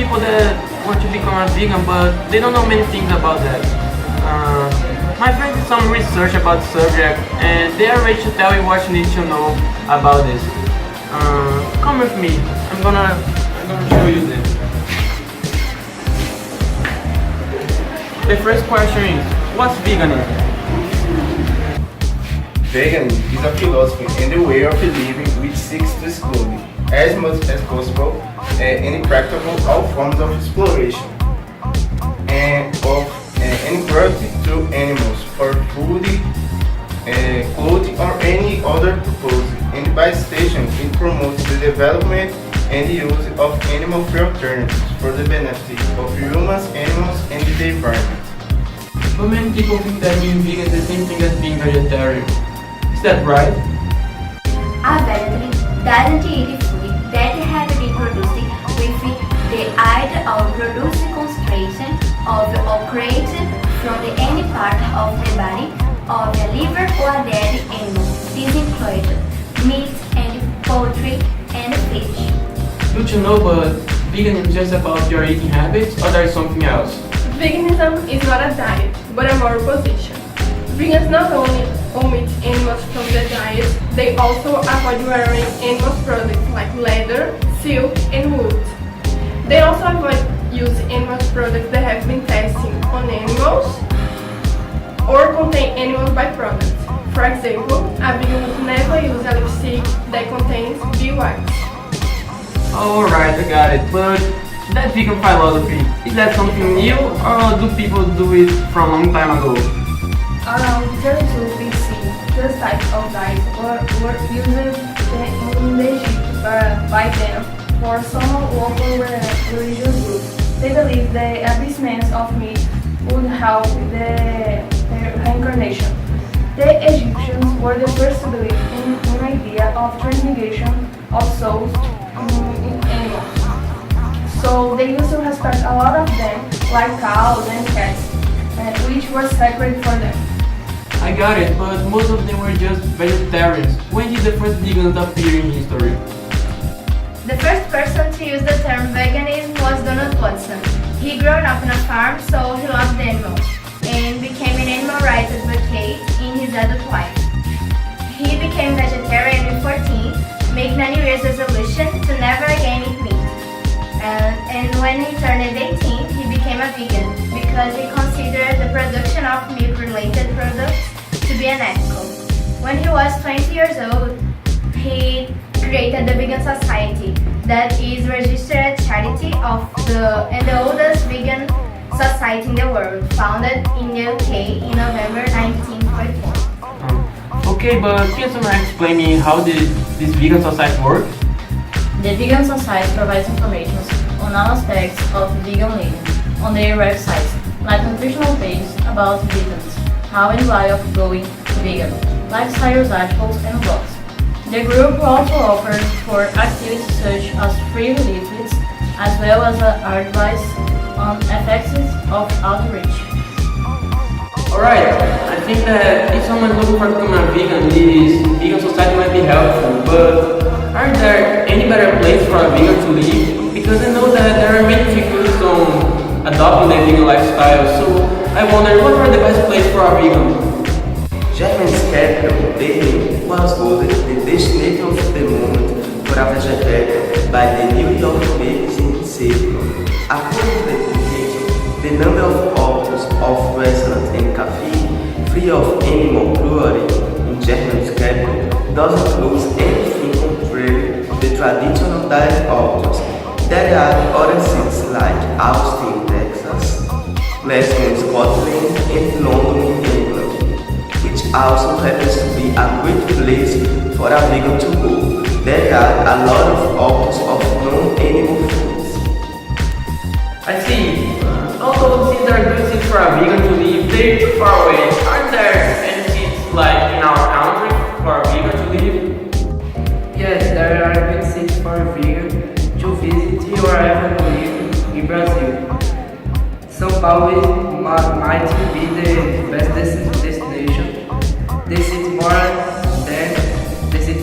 people that want to become a vegan, but they don't know many things about that. My friend did some research about the subject, and they are ready to tell you what you need to know about this. Come with me. I'm gonna show you this. The first question is, what's veganism? Veganism is a philosophy and a way of living which seeks to exclude, as much as possible, any practical all forms of exploration and of any cruelty to animals for food, clothing, or any other purpose. And by extension, it promotes the development and use of animal-free alternatives for the benefit of humans, animals, and the environment. But many people think that being vegan is the same thing as being vegetarian. Is that right? Apparently, doesn't eat food that have been produced with the idea of producing concentration of or created from any part of the body of a liver or a dead animal. This includes meat and poultry and fish. Good to know, but veganism is just about your eating habits, or there is something else? Veganism is not a diet, but a moral position. Vegans not only omit animals from the diet, they also avoid wearing animal products like leather, silk, and wood. They also avoid using animal products that have been tested on animals or contain animal byproducts. For example, a vegan would never use a lipstick that contains bee wax. Alright, I got it, but that vegan philosophy, is that something new, or do people do it from a long time ago? Around 32 BC, this type of diet were used in Egypt by them for some local religious groups. They believed the abstinence of meat would help the reincarnation. The Egyptians were the first to believe in an idea of transmigration of souls in animals. So they used to respect a lot of them, like cows and cats, which were sacred for them. I got it, but most of them were just vegetarians. When did the first vegans appear in history? The first person to use the term veganism was Donald Watson. He grew up on a farm, so he loved animals and became an animal rights advocate in his adult life. He became vegetarian at 14, making a New Year's resolution to never again eat meat. And when he turned 18, he became a vegan because he considered the production of milk-related products to be unethical. When he was 20 years old, he created the Vegan Society, that is registered charity and the oldest vegan society in the world, founded in the UK in November 1944. Okay, but can someone explain me how this vegan society work? The Vegan Society provides information on all aspects of vegan living on their website, like nutritional pages about vegans, how and why of going vegan, lifestyle articles and blogs. The group also offers for activities such as free leaflets, as well as advice on effects of outreach. Alright, I think that if someone is looking for becoming a vegan, this vegan society might be helpful, but are there any better place for a vegan to live? Because I know that there are many difficulties on adopting the vegan lifestyle, so I wonder what are the best place for a vegan? Germany's capital, Berlin, was voted the destination of the moment for a vegetarian by the New York magazine Circle. According to the publication, the number of outlets of restaurants and cafes free of animal cruelty in Germany's capital doesn't lose anything compared to the traditional diet outlets. There are other cities like Austin, Texas, Glasgow in Scotland, and London in England, which also happens to be a great place for a vegan to go. There are a lot of options of non-animal foods. I see. Although these are good cities for a vegan to live, they're too far away. Aren't there any cities like in our country for a vegan to live? Yes, there are good cities for a vegan to visit or even live in Brazil. São Paulo might be the best destination. The city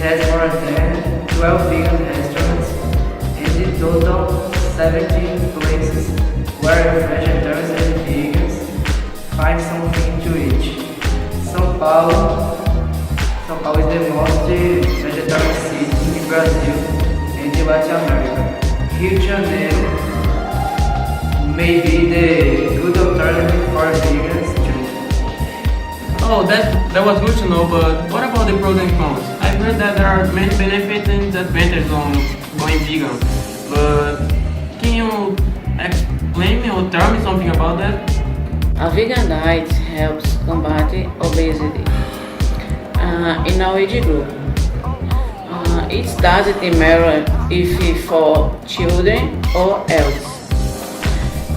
has more than 12 vegan restaurants, and in total 17 places where vegetarians and vegans find something to eat. São Paulo is the most vegetarian city in Brazil and in Latin America. Rio de Janeiro may be the good alternative for vegans too. Oh, that was good to know, but what about the pros and cons? I've heard that there are many benefits and disadvantages on going vegan, but can you explain me or tell me something about that? A vegan diet helps combat obesity in our age group. It doesn't matter if for children or adults.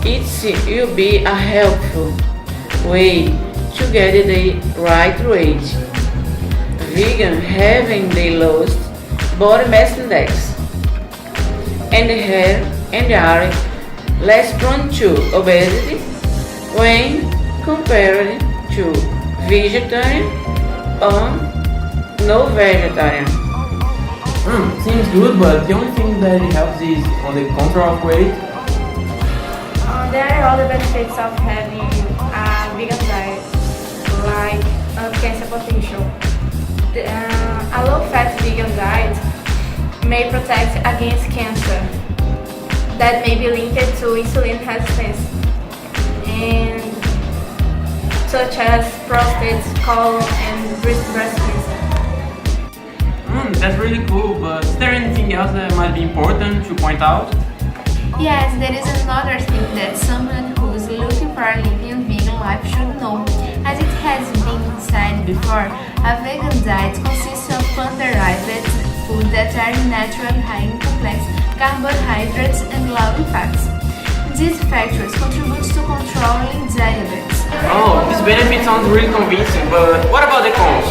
It will be a helpful way to get the right weight. Vegan having the lowest body mass index and are less prone to obesity when compared to vegetarian or no vegetarian. Seems good, but the only thing that it helps is on the control of weight. There are other benefits of having a vegan diet, like cancer potential. A low-fat vegan diet may protect against cancer that may be linked to insulin resistance, and such as prostate, colon, and breast cancer. That's really cool, but is there anything else that might be important to point out? Yes, there is another thing that someone who is looking for a living vegan life should know. As it has been said before, a vegan diet consists of plant-derived foods that are naturally high in complex carbohydrates and low in fats. These factors contribute to controlling diabetes. Oh, this benefit sounds really convincing, but what about the cons?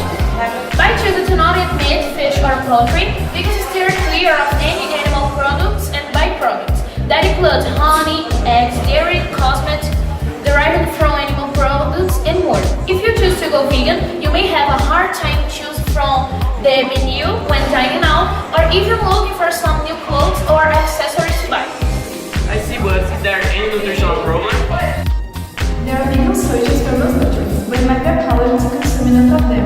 By choosing to not eat meat, fish, or poultry, vegans steer clear of any animal products and byproducts that include honey, eggs, dairy, cosmetics derived from animal products, and more. If you choose to go vegan, you may have a hard time choosing from the menu when dining out, or even looking for some new clothes or accessories to buy. I see, but is there any nutritional problem? There are vegan sources for most nutrients, but it might be a problem to consume enough of them.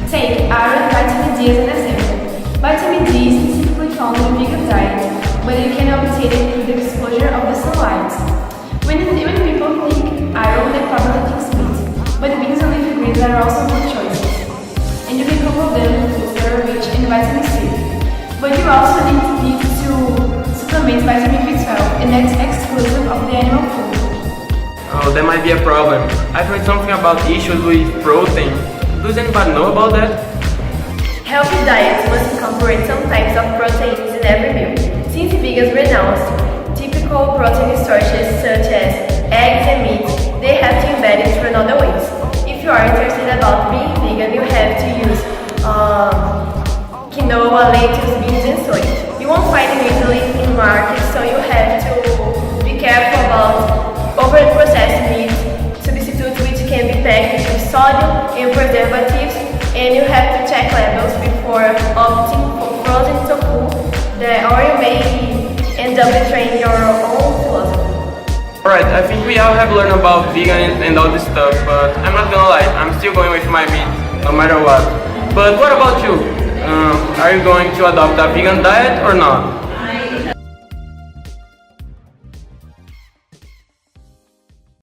Take iron, vitamin D as an example. Vitamin D is specifically found in a vegan diet, but it can obtain it through the exposure of the sunlight. When people think iron, they probably think meat, but beans and leafy greens are also good choices, and you can couple them with foods that are rich in vitamin C. But you also need to supplement vitamin B12, and that's exclusive of the animal food. Oh, that might be a problem. I've heard something about issues with protein. Does anybody know about that? Healthy diets must incorporate some types of proteins in every meal. Since vegans renounce typical protein sources such as eggs and meat, they have to embed it through another ways. If you are interested about being vegan, you have to use quinoa, lettuce, beans, and soy. You won't find them easily in markets, so you have to be careful about overly processed meat, substitutes which can be packed with sodium and preservatives, and you have to check labels before opting for frozen tofu, or you may end up betraying your own philosophy. Alright, I think we all have learned about vegan and all this stuff, but I'm not gonna lie, I'm still going with my meat, no matter what. But what about you? Are you going to adopt a vegan diet or not?